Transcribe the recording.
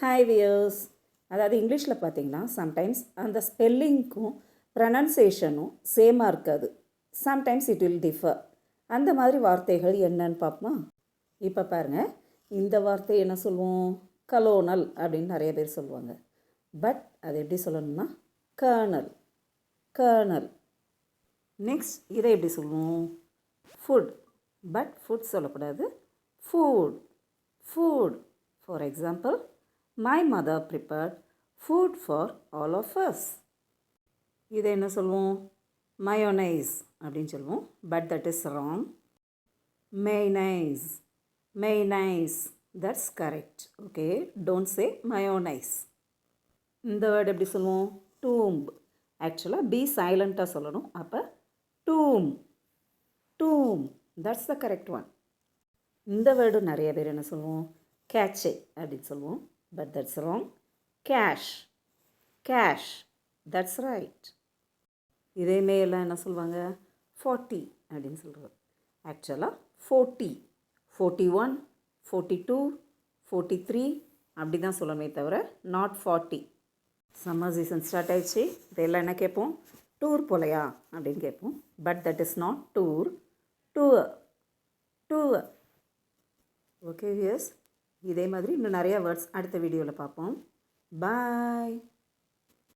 Hi wears. அதாவது இங்கிலீஷில் பார்த்தீங்கன்னா சம்டைம்ஸ் அந்த ஸ்பெல்லிங்க்கும் ப்ரனன்சியேஷனும் சேமாக இருக்காது. Sometimes it will differ. அந்த மாதிரி வார்த்தைகள் என்னன்னு பார்ப்போமா? இப்போ பாருங்கள், இந்த வார்த்தை என்ன சொல்லுவோம்? கலோனல் அப்படின்னு நிறைய பேர் சொல்லுவாங்க. பட் அது எப்படி சொல்லணும்னா கர்னல். கர்னல். நெக்ஸ்ட் இதை எப்படி சொல்லுவோம்? ஃபுட். பட் ஃபுட் சொல்லக்கூடாது, food. Food. For example, my mother prepared food for all of us. இதை என்ன சொல்லுவோம்? மயோனைஸ் அப்படின்னு சொல்லுவோம். But that is wrong. mayonnaise. mayonnaise. That's correct. Okay, don't say mayonnaise. இந்த வேர்டு எப்படி சொல்லுவோம்? tomb. ஆக்சுவலாக பி சைலண்ட்டாக சொல்லணும். அப்போ tomb. tomb. That's the correct one. இந்த வேர்டு நிறைய பேர் என்ன சொல்லுவோம்? கேட்சே அப்படின்னு சொல்லுவோம். But that's wrong. Cash. Cash. That's right. இதே மேலாம் என்ன சொல்லுவாங்க? 40 அப்படின்னு சொல்கிறது. ஆக்சுவலாக 40, 41, 42, 43 அப்படி தான் சொல்லணுமே தவிர நாட் 40. சம்மர் சீசன் ஸ்டார்ட் ஆயிடுச்சு. இதெல்லாம் என்ன கேட்போம்? டூர் போலையா அப்படின்னு கேட்போம். But that is not tour. Tour. Tour. Okay wears, இதே மாதிரி இன்னும் நிறைய வேர்ட்ஸ் அடுத்த வீடியோவில் பார்ப்போம். பாய்.